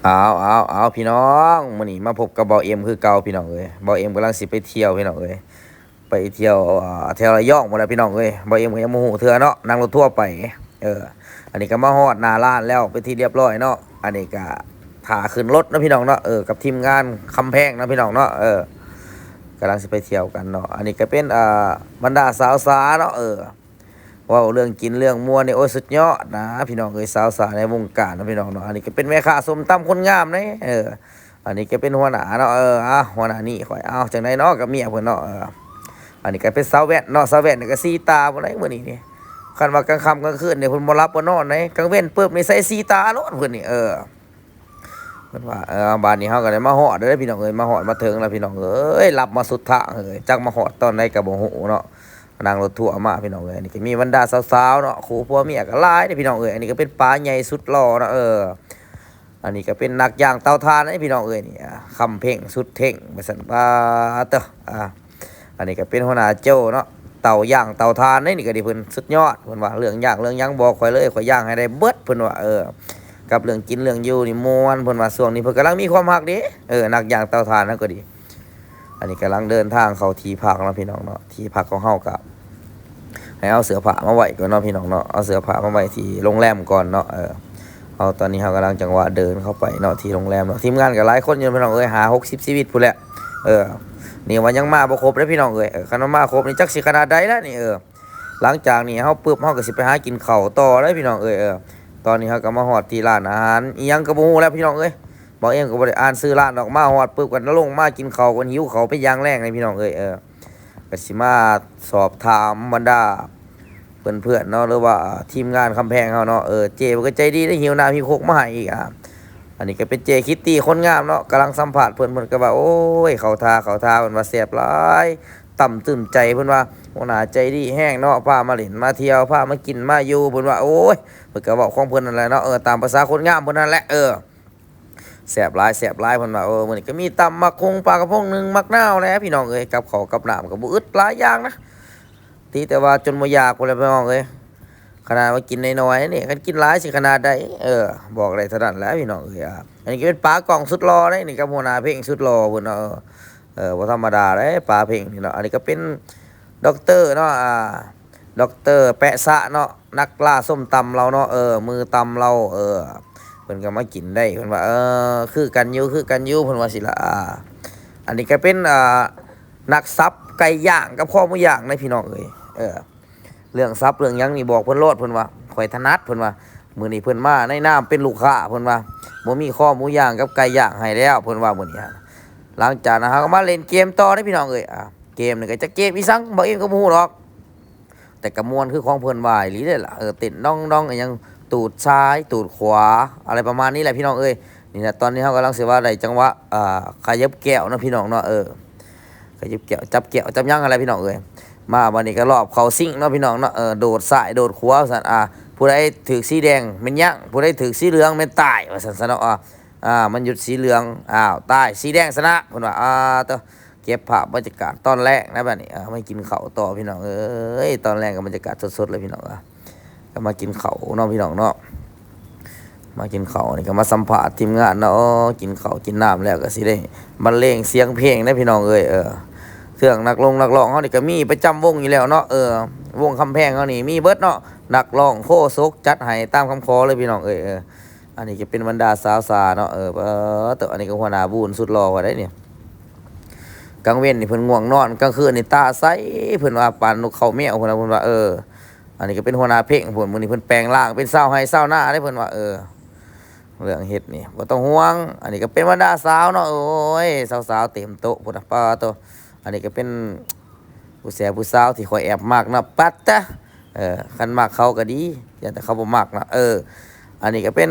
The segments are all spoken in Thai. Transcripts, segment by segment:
เอาพี่น้องมื้อนี้มาพบกับเบาเอ็มคือเก่าพี่น้องเอ้ยเบาเอ็มกำลังสิไปเที่ยวพี่น้องเอ้ยไปเที่ยวแถวระยองหมดแล้วพี่น้องเอ้ยเบาเอ็มก็ยังบ่ฮู้เทื่อเนาะนั่งรถทัวร์ไปเอออันนี้ก็มาฮอดหน้าร้านแล้วเป็นที่เรียบร้อยเนาะอันนี้ก็ท่าขึ้นรถเนาะพี่น้องเนาะกับทีมงานคำแพงเนาะพี่น้องเนาะกำลังสิไปเที่ยวกันเนาะอันนี้ก็เป็นบรรดาสาวสาเนาะเว้าเรื่องกินเรื่องม่วนนี่โอ้ยสุดยอดนะพี่น้องเอ้ยสาวสาวในวงการนะพี่น้องเนาะอันนี้ก็เป็นแม่ค้าส้มตำคนงามนะอันนี้ก็เป็นหัวหน้าเนาะหัวหน้านี่ข่อยจังไดเนาะกับเมียเพิ่นเนาะอันนี้ก็เป็นสาวแว่นเนาะสาวแว่นนี่ก็สีตาบ่ได้มื้อนี้นี่คันว่ากลางค่ำกลางคืนนี่เพิ่นบ่หลับบ่นอนไหนกลางเว้นปึ๊บนี่ใส่สีตาโลดเพิ่นนี่เพิ่นว่าบ้านนี้เฮาก็ได้มาฮอดเด้อพี่น้องเอ้ยมาฮอดมาถึงแล้วพี่น้องเอ้ยหลับมาสุดทางจักมาฮอดตอนไหนก็บ่ฮู้เนาะ นั่งรถทัวร์มาพี่น้องเอ้ยนี่ก็มีบรรดาสาวๆเนาะคู่ผัวเมียก็หลายเด้อพี่น้องเอ้ยอันนี้ก็เป็นปลาใหญ่สุดหล่อเนาะอันนี้ก็เป็นนักย่างเตาถ่านนะพี่น้องเอ้ยนี่คำเพ่งสุดเท่งว่าซั่นปลาเตอะอันนี้ก็เป็นหัวหน้าโจ้เนาะเตาย่างเตาถ่านนี่ก็ดิเพิ่นสุดยอดเพิ่นว่าเรื่องย่างเรื่องหยังบอกข่อยเลยข่อยย่างให้ได้เบิดเพิ่นว่ากับเรื่องกินเรื่องอยู่นี่ม่วนเพิ่นว่าช่วงนี้เพิ่นกำลังมีความรักเด้นักย่างเตาถ่านนั่นก็ดีอันนี้กำลังเดินทางเข้าที่พักเนาะพี่น้องเนาะที่พักของเฮาก็ให้เอาเสื้อผ้ามาไว้ก่อนเนาะพี่น้องเนาะเอาเสื้อผ้ามาไว้ที่โรงแรมก่อนเนาะเอาตอนนี้เรากำลังจังหวะเดินเข้าไปเนาะที่โรงแรมเนาะทีมงานก็หลายคนอยู่พี่น้องหา60ชีวิตพู้นแหละนี่ว่ายังมาบ่ครบเด้อพี่น้องคันว่ามาครบนี่จักสิขนาดใดแล้วนี่หลังจากนี้เฮาปึ๊บเฮาก็สิไปหากินข้าวต่อเด้อพี่น้องตอนนี้เฮาก็มาฮอดที่ร้านอาหารอีหยังก็บ่ฮู้แล้วพี่น้องบอกเองก็บ่ได้อ่านชื่อร้านดอกมาฮอดปึ๊บก็ลงมากินข้าวกันหิวข้าวไปอย่างแรงเลยพี่น้องก็สิมาสอบถามบรรดาเพื่อนๆเนาะหรือว่าทีมงานคำแพงเขาเนาะเจมันก็ใจดีได้หิวน้ำหิวโคกมาให้อีกอันนี้ก็เป็นเจคิตตี้คนงามเนาะกำลังสัมผัสเพิ่นก็ว่าโอ้ยเขาทาเพิ่นว่าแซ่บหลายต่ำตื่นใจเพิ่นว่าหัวหน้าใจดีแห้งเนาะพามาเล่นมาเที่ยวพามากินมาอยู่เพิ่นว่าโอ้ยเพิ่นก็เว้าของเพิ่นนั่นแหละเนาะตามภาษาคนงามเพิ่นนั่นแหละแซ่บหลายเพิ่นว่ามื้อนี้ก็มีตำมักคงปลากระพงหนึงมักนาวแหละพี่น้องกับข้าวกับน้ำก็บ่อึดหลายอย่างนะตีแต่ว่าจนบ่อยากพุ่นแหละพี่น้องขนาดว่ากินน้อยๆนี่คันกินหลายสิขนาดใดบอกได้เท่านั้นแหละพี่น้องอันนี้ก็เป็นปลากล่องสุดหล่อเด้นี่กับหัวหน้าเพ่งสุดหล่อเพิ่นเนาะบ่ธรรมดาเด้ปลาเพ่งนี่เนาะอันนี้ก็เป็นด็อกเตอร์เนาะด็อกเตอร์แปะซะเนาะนักล่าส้มตำเราเนาะมือตำเราเพิ่นก็มากินได้เพิ่นว่าคือกันอยู่เพิ่นว่าสิล่ะอันนี้ก็เป็นนักซับไก่ย่างกับข้อหมูย่างในพี่น้องเรื่องซับเรื่องหยังนี่บอกเพิ่นโลดเพิ่นว่าข่อยถนัดเพิ่นว่ามื้อนี้เพิ่นมาในนามเป็นลูกค้าเพิ่นว่าบ่มีข้อหมูย่างกับไก่ย่างให้แล้วเพิ่นว่ามื้อนี้หลังจากนั้นเฮาก็มาเล่นเกมต่อเด้พี่น้องเกมนี่ก็จะเกมอีสังบ่เองก็บ่ฮู้หรอกแต่ก็ม่วนคือของเพิ่นว่าอีหลีเด้อล่ะเต้นน้องๆอีหยังตูดซ้ายตูดขวาอะไรประมาณนี้แหละพี่น้องนี่แหละตอนนี้เฮากำลังสิว่าได้จังหวะขยับแก้วเนาะพี่น้องเนาะขยับแก้วจับหยังอะไรพี่น้องมาวันนี้ก็รอบเขาซิ่งเนาะพี่น้องเนาะโดดซ้ายโดดขวาซั่นผู้ใดถือสีแดงแม่นยังผู้ใดถือสีเหลืองแม่นตายว่าซั่นซะเนาะมันหยุดสีเหลืองตายสีแดงชนะเพิ่นว่าตัวเก็บภาพบรรยากาศตอนแรกนะบัดนี้มากินข้าวต่อพี่น้องตอนแรกก็บรรยากาศสดๆเลยพี่น้องก็มากินข้าวเนาะพี่น้องเนาะมากินข้าวนี่ก็มาสัมภาษณ์ทีมงานเนาะกินข้าวกินน้ำแล้วก็สิได้บรรเลงเสียงเพลงนะพี่น้องเครื่องนักร้องเขานี่ก็มีประจำวงอยู่แล้วเนาะวงคำแพงเขานี่มีเบิดเนาะนักร้องโคซกจัดให้ตามคำขอเลยพี่น้องอันนี้จะเป็นบรรดาสาวสาเนาะแต่อันนี้ก็หัวหน้าบูนสุดหล่อว่าได้เนี่ยกลางเว้นนี่เพิ่นง่วงนอนกลางคืนนี่ตาใสเพิ่นว่าปานนกเขาแมวเพิ่นว่าอันนี้ก็เป็นหัวหน้าเพลงเพิ่นมื้อนี้เพิ่นแปลงร่างเป็นสาวไห้สาวหน้าได้เพิ่นว่าเรื่องเฮ็ดนี่บ่ต้องห่วงอันนี้ก็เป็นบรรดาสาวเนาะโอ้ยสาวๆเต็มโต๊ะพุ่นน่ะป้าโตอันนี้ก็เป็นผู้สาวที่ข่อยแอบมักนะปัดจ้ะคันมักเขาก็ดีแต่เขาบ่มักนะอันนี้ก็เป็น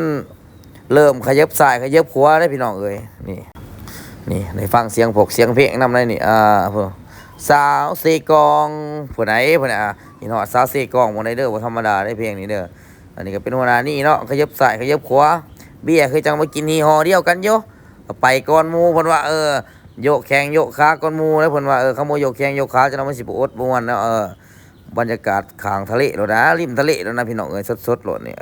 เริ่มขยับซ้ายขยับขวาได้พี่น้องนี่ในฟังเสียงเสียงเพลงนำได้นี่พวกสาวเซกองผู้ไหนผู้น่ะนี่เนาะสาวเซกองบ่ได้เด้อบ่ธรรมดาได้เพลงนี้เด้ออันนี้ก็เป็นหัวหน้านี่เนาะขยับซ้ายขยับขวาเบี้ยคือจังมากินฮีฮอเดียวกันอยู่ไปก่อนหมู่เพิ่นว่าโยกแข้งโยกขาก้อนมูแล้วเพิ่นว่าขโมยโยกแข้งโยกขาจะนำมันสิบ่อดบ่ม่วนแล้วบรรยากาศข้างทะเลแล้วนะริมทะเลแล้วนะพี่น้องสดๆโลดนี่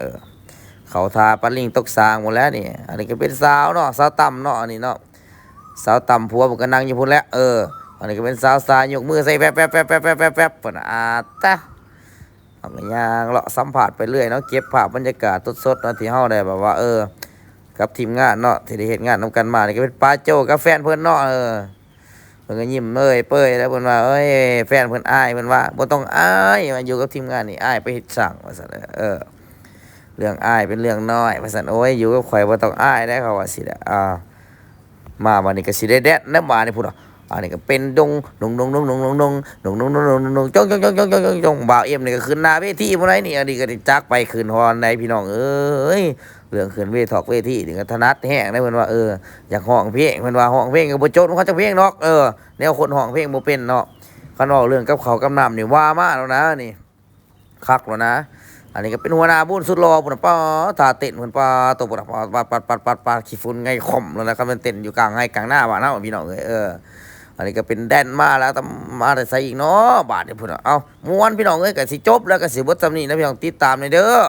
เขาทาปลาลิงตกสางหมดแล้วนี่อันนี้ก็เป็นสาวเนาะสาวต่ำเนาะอันนี้เนาะสาวต่ำผัวมันก็นั่งอยู่พุ่นแล้วอันนี้ก็เป็นสาวสายยกมือใส่แป๊บแป๊บแป๊บแป๊บแป๊บแป๊บแป๊บปนตะเอาก็ย่างเลาะสัมผัสไปเรื่อยเนาะเก็บภาพบรรยากาศสดๆเนาะที่เฮาได้แบบว่ากับทีมงานเนาะที่ได้เฮ็ดงานนำกันมานี่ก็เป็นป้าโจกับแฟนเพิ่นเนาะเพิ่นก็ยิ้มเป้ยแล้วเพิ่นว่าแฟนเพิ่นอายเพิ่นว่าบ่ต้องอายมาอยู่กับทีมงานนี่อายไปเฮ็ดสร้างว่าซั่นเรื่องอายเป็นเรื่องน้อยว่าซั่นโอ้ยอยู่กับข่อยบ่ต้องอายได้เขาว่าสิแหละมาวันนี้ก็สิได้แดดน้ำมานี่พุ่นอันนี้ก็เป็นดงจ้องบ่าวเอ็มนี่ก็ขึ้นหน้าเวทีพุ่นไหนนี่อันนี้ก็ได้จักไปขึ้นฮอนได้พี่น้องเอ้ยเรื่องขึ้นเวทีนี่ก็ถนัดแฮงได้เพิ่นว่าอยากร้องเพลงเพิ่นว่าร้องเพลงก็บ่จบเขาจักเพลงเนาะแนวคนร้องเพลงบ่เป็นเนาะคันเว้าเรื่องกับเขาวกับน้ำนี่ว่ามาแล้วนะนี่คักแล้วนะอันนี้ก็เป็นหัวหน้าบุญสุดหล่อพุ่นน่ะป้าท่าเต้นเพิ่นป้าตบพุ่นน่ะปัดขี้ฝุ่นไงค่อมแล้วนะครับมันเต้นอยู่กลางไห้กลางหน้าบ้านเฮาพี่น้องเอ้ยอันนี้ก็เป็นแดนมาแล้วแต่มาแต่ใส่อีกเนาะบาดนี่พุ่นน่ะเอ้าม่วนพี่น้องเอ้ยก็สิจบแล้วก็สิเบิดส่ำนี้นะพี่น้องติดตามหน่อยเด้อ